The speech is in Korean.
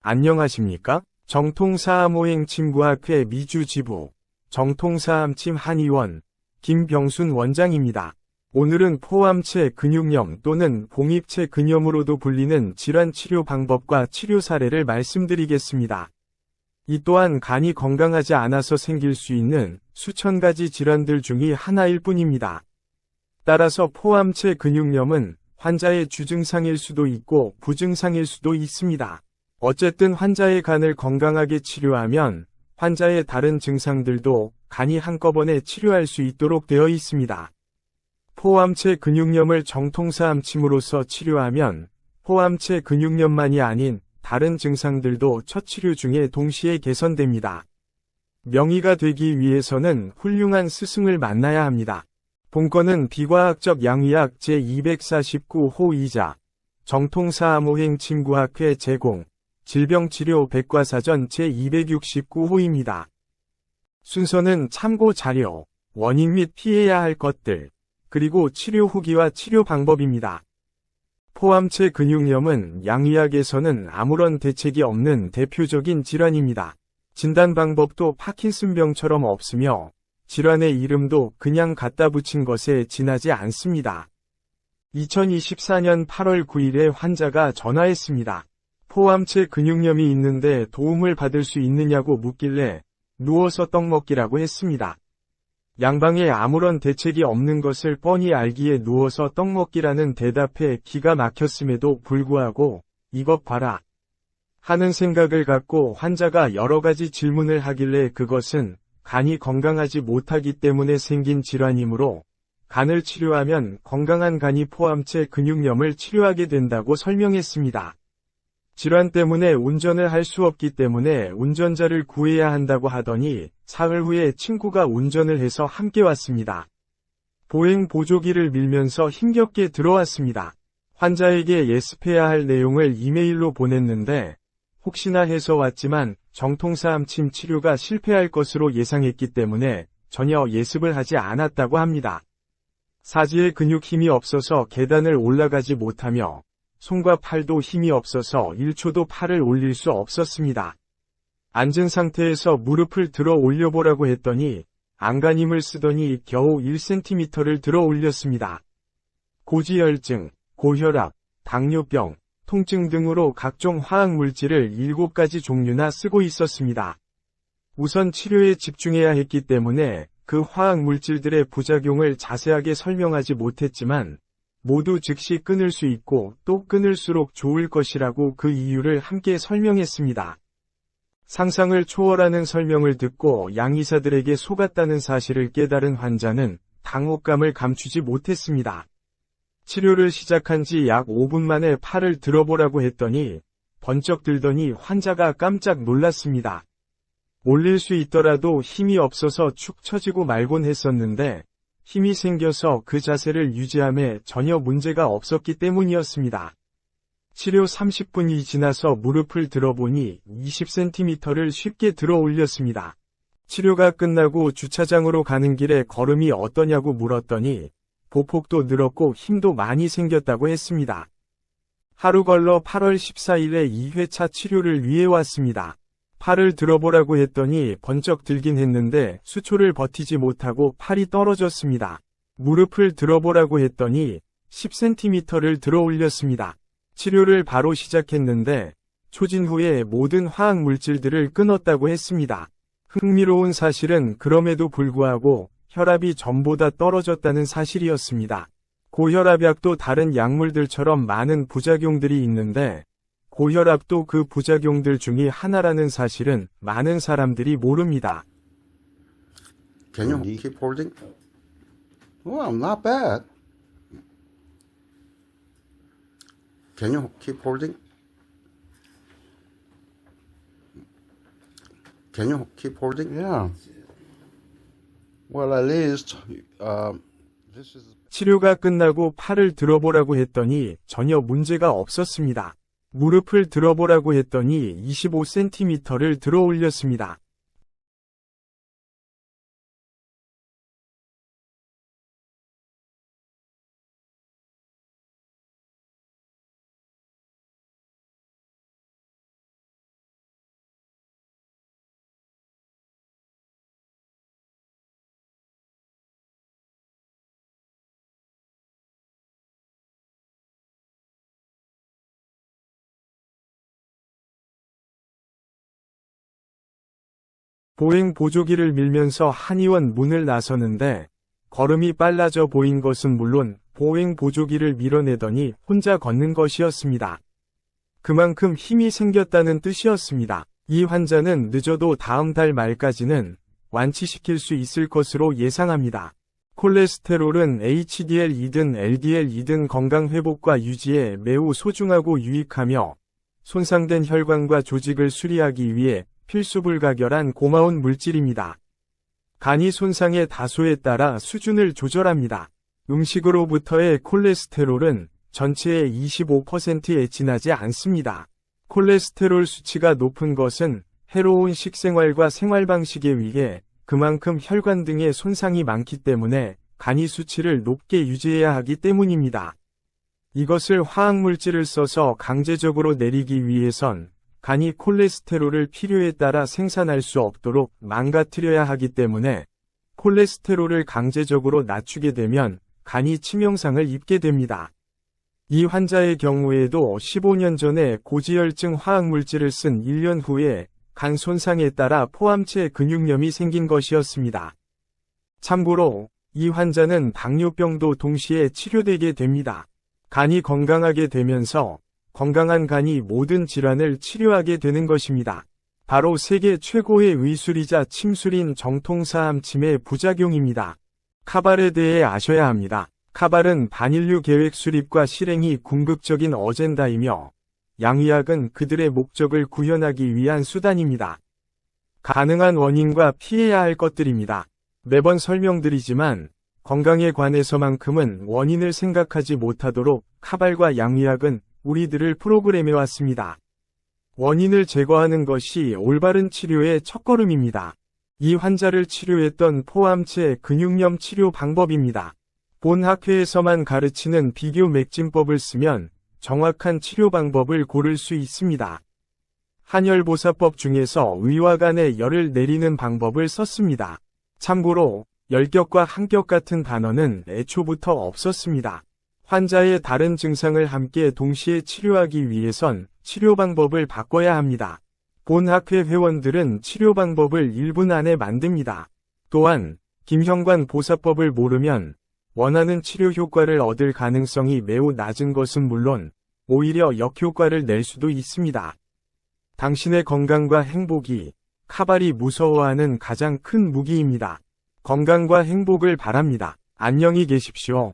안녕하십니까? 정통사암호행 침구학회 미주지부 정통사암침 한의원 김병순 원장입니다. 오늘은 포암체 근육염 또는 봉입체 근염으로도 불리는 질환 치료 방법과 치료 사례를 말씀드리겠습니다. 이 또한 간이 건강하지 않아서 생길 수 있는 수천 가지 질환들 중의 하나일 뿐입니다. 따라서 포암체 근육염은 환자의 주증상일 수도 있고 부증상일 수도 있습니다. 어쨌든 환자의 간을 건강하게 치료하면 환자의 다른 증상들도 간이 한꺼번에 치료할 수 있도록 되어 있습니다. 포암체 근육염을 정통사암침으로써 치료하면 포암체 근육염만이 아닌 다른 증상들도 첫 치료 중에 동시에 개선됩니다. 명의가 되기 위해서는 훌륭한 스승을 만나야 합니다. 본건은 비과학적 양의학 제249호이자 정통사암호행 침구학회 제공 질병치료 백과사전 제269호입니다. 순서는 참고 자료, 원인 및 피해야 할 것들, 그리고 치료 후기와 치료 방법입니다. 포암체 근육염은 양의학에서는 아무런 대책이 없는 대표적인 질환입니다. 진단 방법도 파킨슨병처럼 없으며 질환의 이름도 그냥 갖다 붙인 것에 지나지 않습니다. 2024년 8월 9일에 환자가 전화했습니다. 포암체 근육염이 있는데 도움을 받을 수 있느냐고 묻길래 누워서 떡 먹기라고 했습니다. 양방에 아무런 대책이 없는 것을 뻔히 알기에 누워서 떡 먹기라는 대답에 기가 막혔음에도 불구하고 이것 봐라 하는 생각을 갖고 환자가 여러 가지 질문을 하길래 그것은 간이 건강하지 못하기 때문에 생긴 질환이므로 간을 치료하면 건강한 간이 포암체 근육염을 치료하게 된다고 설명했습니다. 질환 때문에 운전을 할 수 없기 때문에 운전자를 구해야 한다고 하더니 사흘 후에 친구가 운전을 해서 함께 왔습니다. 보행 보조기를 밀면서 힘겹게 들어왔습니다. 환자에게 예습해야 할 내용을 이메일로 보냈는데 혹시나 해서 왔지만 정통사암침 치료가 실패할 것으로 예상했기 때문에 전혀 예습을 하지 않았다고 합니다. 사지의 근육 힘이 없어서 계단을 올라가지 못하며 손과 팔도 힘이 없어서 1초도 팔을 올릴 수 없었습니다. 앉은 상태에서 무릎을 들어 올려보라고 했더니 안간힘을 쓰더니 겨우 1cm를 들어 올렸습니다. 고지혈증, 고혈압, 당뇨병, 통증 등으로 각종 화학물질을 7가지 종류나 쓰고 있었습니다. 우선 치료에 집중해야 했기 때문에 그 화학물질들의 부작용을 자세하게 설명하지 못했지만 모두 즉시 끊을 수 있고 또 끊을수록 좋을 것이라고 그 이유를 함께 설명했습니다. 상상을 초월하는 설명을 듣고 양의사들에게 속았다는 사실을 깨달은 환자는 당혹감을 감추지 못했습니다. 치료를 시작한 지 약 5분 만에 팔을 들어보라고 했더니 번쩍 들더니 환자가 깜짝 놀랐습니다. 올릴 수 있더라도 힘이 없어서 축 처지고 말곤 했었는데 힘이 생겨서 그 자세를 유지함에 전혀 문제가 없었기 때문이었습니다. 치료 30분이 지나서 무릎을 들어보니 20cm를 쉽게 들어 올렸습니다. 치료가 끝나고 주차장으로 가는 길에 걸음이 어떠냐고 물었더니 보폭도 늘었고 힘도 많이 생겼다고 했습니다. 하루 걸러 8월 14일에 2회차 치료를 위해 왔습니다. 팔을 들어보라고 했더니 번쩍 들긴 했는데 수초를 버티지 못하고 팔이 떨어졌습니다. 무릎을 들어보라고 했더니 10cm를 들어 올렸습니다. 치료를 바로 시작했는데 초진 후에 모든 화학 물질들을 끊었다고 했습니다. 흥미로운 사실은 그럼에도 불구하고 혈압이 전보다 떨어졌다는 사실이었습니다. 고혈압약도 다른 약물들처럼 많은 부작용들이 있는데 고혈압도 그 부작용들 중의 하나라는 사실은 많은 사람들이 모릅니다. Can you keep holding? Well, not bad. Can you keep holding? Can you keep holding? Yeah. Well, at least this is. 치료가 끝나고 팔을 들어보라고 했더니 전혀 문제가 없었습니다. 무릎을 들어보라고 했더니 25cm를 들어 올렸습니다. 보행 보조기를 밀면서 한의원 문을 나서는데 걸음이 빨라져 보인 것은 물론 보행 보조기를 밀어내더니 혼자 걷는 것이었습니다. 그만큼 힘이 생겼다는 뜻이었습니다. 이 환자는 늦어도 다음 달 말까지는 완치시킬 수 있을 것으로 예상합니다. 콜레스테롤은 HDL이든 LDL이든 건강 회복과 유지에 매우 소중하고 유익하며 손상된 혈관과 조직을 수리하기 위해 필수불가결한 고마운 물질입니다. 간이 손상의 다소에 따라 수준을 조절합니다. 음식으로부터의 콜레스테롤은 전체의 25%에 지나지 않습니다. 콜레스테롤 수치가 높은 것은 해로운 식생활과 생활방식에 의해 그만큼 혈관 등의 손상이 많기 때문에 간이 수치를 높게 유지해야 하기 때문입니다. 이것을 화학물질을 써서 강제적으로 내리기 위해선 간이 콜레스테롤을 필요에 따라 생산할 수 없도록 망가뜨려야 하기 때문에 콜레스테롤을 강제적으로 낮추게 되면 간이 치명상을 입게 됩니다. 이 환자의 경우에도 15년 전에 고지혈증 화학물질을 쓴 1년 후에 간 손상에 따라 포암체 근육염이 생긴 것이었습니다. 참고로 이 환자는 당뇨병도 동시에 치료되게 됩니다. 간이 건강하게 되면서 건강한 간이 모든 질환을 치료하게 되는 것입니다. 바로 세계 최고의 의술이자 침술인 정통사암침의 부작용입니다. 카발에 대해 아셔야 합니다. 카발은 반인류 계획 수립과 실행이 궁극적인 어젠다이며 양의학은 그들의 목적을 구현하기 위한 수단입니다. 가능한 원인과 피해야 할 것들입니다. 매번 설명드리지만 건강에 관해서만큼은 원인을 생각하지 못하도록 카발과 양의학은 우리들을 프로그램해 왔습니다. 원인을 제거하는 것이 올바른 치료의 첫걸음입니다. 이 환자를 치료했던 포암체 근육염 치료 방법입니다. 본 학회에서만 가르치는 비교 맥진법을 쓰면 정확한 치료 방법을 고를 수 있습니다. 한열보사법 중에서 의와 간의 열을 내리는 방법을 썼습니다. 참고로 열격과 한격 같은 단어는 애초부터 없었습니다. 환자의 다른 증상을 함께 동시에 치료하기 위해선 치료 방법을 바꿔야 합니다. 본 학회 회원들은 치료 방법을 1분 안에 만듭니다. 또한 김형관 보사법을 모르면 원하는 치료 효과를 얻을 가능성이 매우 낮은 것은 물론 오히려 역효과를 낼 수도 있습니다. 당신의 건강과 행복이 카발이 무서워하는 가장 큰 무기입니다. 건강과 행복을 바랍니다. 안녕히 계십시오.